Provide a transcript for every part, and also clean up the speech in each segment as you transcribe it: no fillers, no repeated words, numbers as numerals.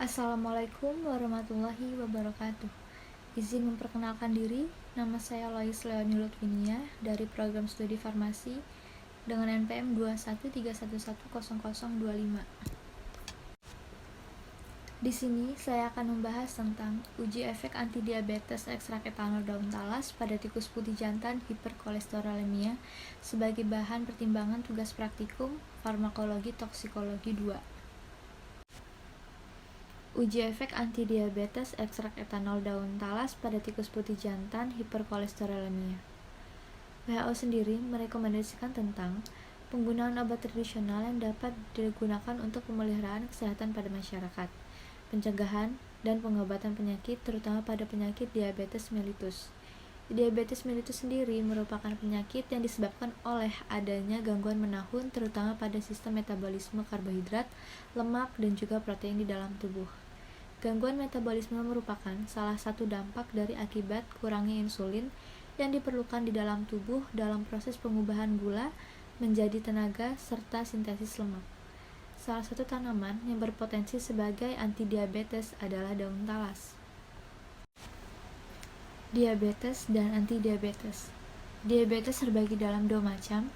Assalamualaikum warahmatullahi wabarakatuh. Izin memperkenalkan diri, nama saya Lois Leoni Lutfinia dari program studi farmasi dengan NPM 213110025. Di sini saya akan membahas tentang uji efek antidiabetes ekstrak etanol daun talas pada tikus putih jantan hiperkolesterolemia sebagai bahan pertimbangan tugas praktikum farmakologi toksikologi 2. Uji efek antidiabetes ekstrak etanol daun talas pada tikus putih jantan hiperkolesterolemia. WHO sendiri merekomendasikan tentang penggunaan obat tradisional yang dapat digunakan untuk pemeliharaan kesehatan pada masyarakat, pencegahan dan pengobatan penyakit terutama pada penyakit diabetes mellitus. Diabetes mellitus sendiri merupakan penyakit yang disebabkan oleh adanya gangguan menahun terutama pada sistem metabolisme karbohidrat, lemak, dan juga protein di dalam tubuh. Gangguan metabolisme merupakan salah satu dampak dari akibat kurangnya insulin yang diperlukan di dalam tubuh dalam proses pengubahan gula menjadi tenaga serta sintesis lemak. Salah satu tanaman yang berpotensi sebagai antidiabetes adalah daun talas. Diabetes dan antidiabetes. Diabetes terbagi dalam dua macam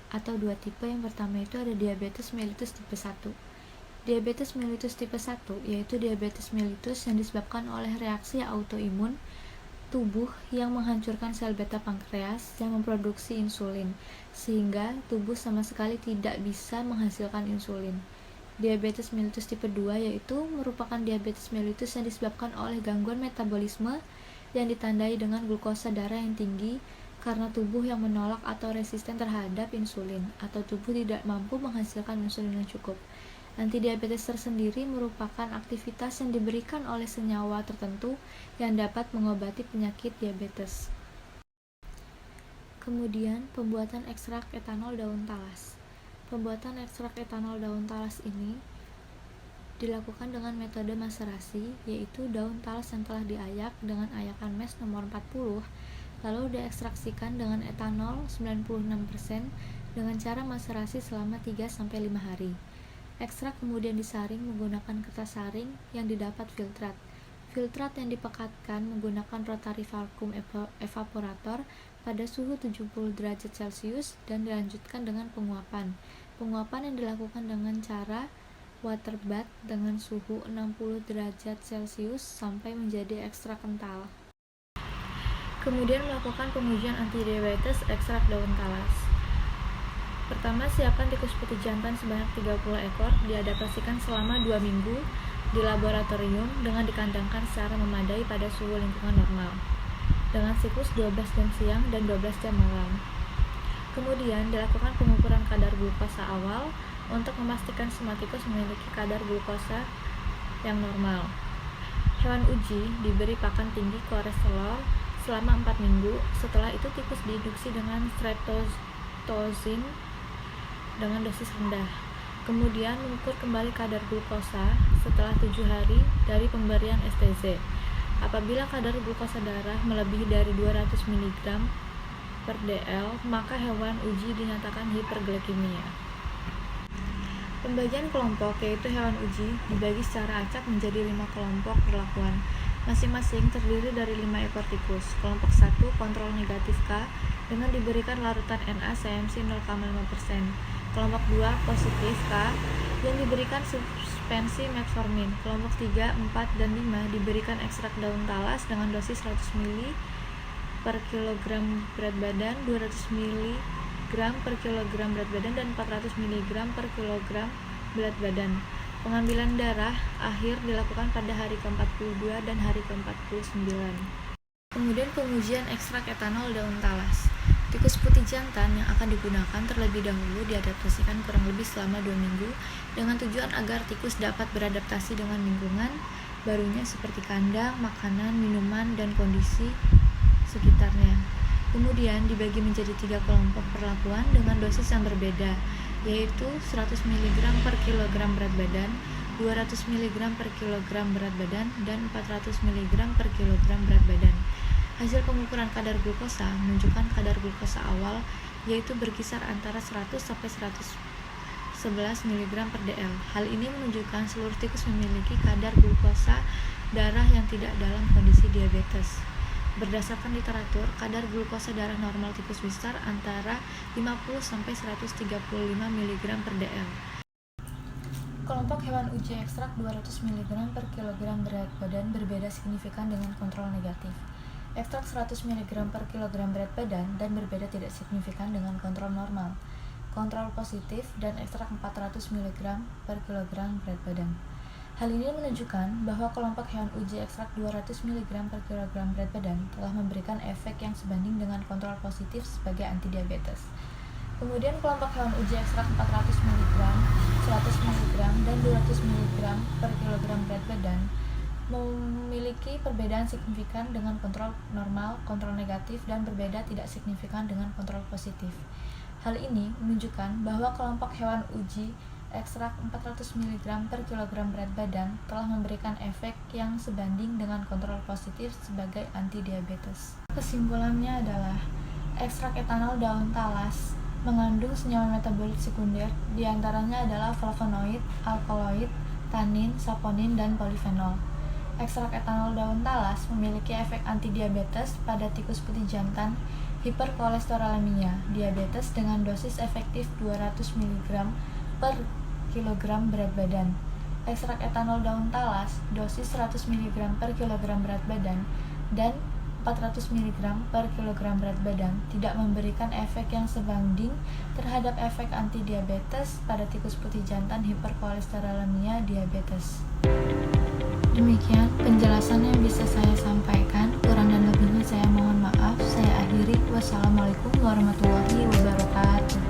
atau dua tipe. Yang pertama itu ada diabetes mellitus tipe 1. Diabetes mellitus tipe 1 yaitu diabetes mellitus yang disebabkan oleh reaksi autoimun tubuh yang menghancurkan sel beta pankreas yang memproduksi insulin, sehingga tubuh sama sekali tidak bisa menghasilkan insulin. Diabetes mellitus tipe 2 yaitu merupakan diabetes mellitus yang disebabkan oleh gangguan metabolisme yang ditandai dengan glukosa darah yang tinggi karena tubuh yang menolak atau resisten terhadap insulin, atau tubuh tidak mampu menghasilkan insulin yang cukup. Antidiabetes tersendiri merupakan aktivitas yang diberikan oleh senyawa tertentu yang dapat mengobati penyakit diabetes. Kemudian, pembuatan ekstrak etanol daun talas. Pembuatan ekstrak etanol daun talas ini dilakukan dengan metode maserasi, yaitu daun talas yang telah diayak dengan ayakan mes nomor 40, lalu diekstraksikan dengan etanol 96% dengan cara maserasi selama 3-5 hari. Ekstrak kemudian disaring menggunakan kertas saring yang didapat filtrat. Filtrat yang dipekatkan menggunakan rotary vacuum evaporator pada suhu 70 derajat Celcius dan dilanjutkan dengan penguapan. Penguapan yang dilakukan dengan cara water bath dengan suhu 60 derajat Celcius sampai menjadi ekstrak kental. Kemudian melakukan pengujian antidiabetes ekstrak daun talas. Pertama, siapkan tikus putih jantan sebanyak 30 ekor, diadaptasikan selama 2 minggu di laboratorium dengan dikandangkan secara memadai pada suhu lingkungan normal, dengan siklus 12 jam siang dan 12 jam malam. Kemudian, dilakukan pengukuran kadar glukosa awal untuk memastikan semua tikus memiliki kadar glukosa yang normal. Hewan uji diberi pakan tinggi kolesterol selama 4 minggu, setelah itu tikus diinduksi dengan streptozin dengan dosis rendah. Kemudian mengukur kembali kadar glukosa setelah 7 hari dari pemberian STZ. Apabila kadar glukosa darah melebihi dari 200 mg per dl, maka hewan uji dinyatakan hiperglikemia. Pembagian kelompok, yaitu hewan uji, dibagi secara acak menjadi 5 kelompok perlakuan. Masing-masing terdiri dari 5 ekor tikus. Kelompok 1 kontrol negatif K dengan diberikan larutan NaCMC 0,5%. Kelompok 2 positif K yang diberikan suspensi metformin. Kelompok 3, 4, dan 5 diberikan ekstrak daun talas dengan dosis 100 ml per kilogram berat badan, 200 mg per kilogram berat badan, dan 400 mg per kilogram berat badan. Pengambilan darah akhir dilakukan pada hari ke-42 dan hari ke-49. Kemudian pengujian ekstrak etanol daun talas. Tikus putih jantan yang akan digunakan terlebih dahulu diadaptasikan kurang lebih selama 2 minggu dengan tujuan agar tikus dapat beradaptasi dengan lingkungan barunya seperti kandang, makanan, minuman, dan kondisi sekitarnya. Kemudian dibagi menjadi 3 kelompok perlakuan dengan dosis yang berbeda, yaitu 100 mg per kilogram berat badan, 200 mg per kilogram berat badan, dan 400 mg per kilogram berat badan. Hasil pengukuran kadar glukosa menunjukkan kadar glukosa awal yaitu berkisar antara 100 sampai 110 11 mg per dl. Hal ini menunjukkan seluruh tikus memiliki kadar glukosa darah yang tidak dalam kondisi diabetes. Berdasarkan literatur, kadar glukosa darah normal tikus besar antara 50-135 mg per dl. Kelompok hewan uji ekstrak 200 mg per kilogram berat badan berbeda signifikan dengan kontrol negatif. Ekstrak 100 mg per kilogram berat badan dan berbeda tidak signifikan dengan kontrol normal, kontrol positif, dan ekstrak 400 mg per kilogram berat badan. Hal ini menunjukkan bahwa kelompok hewan uji ekstrak 200 mg per kilogram berat badan telah memberikan efek yang sebanding dengan kontrol positif sebagai antidiabetes. Kemudian kelompok hewan uji ekstrak 400 mg, 100 mg, dan 200 mg per kilogram berat badan memiliki perbedaan signifikan dengan kontrol normal, kontrol negatif, dan berbeda tidak signifikan dengan kontrol positif. Hal ini menunjukkan bahwa kelompok hewan uji ekstrak 400 mg per kilogram berat badan telah memberikan efek yang sebanding dengan kontrol positif sebagai antidiabetes. Kesimpulannya adalah ekstrak etanol daun talas mengandung senyawa metabolit sekunder, diantaranya adalah flavonoid, alkaloid, tanin, saponin, dan polifenol. Ekstrak etanol daun talas memiliki efek antidiabetes pada tikus putih jantan, hiperkolesterolemia, diabetes dengan dosis efektif 200 mg per kilogram berat badan. Ekstrak etanol daun talas, dosis 100 mg per kilogram berat badan, dan 400 mg per kilogram berat badan tidak memberikan efek yang sebanding terhadap efek antidiabetes pada tikus putih jantan hiperkolesterolemia diabetes. Demikian penjelasan yang bisa saya sampaikan. Kurang dan lebihnya saya mohon maaf. Saya akhiri. Wassalamualaikum warahmatullahi wabarakatuh.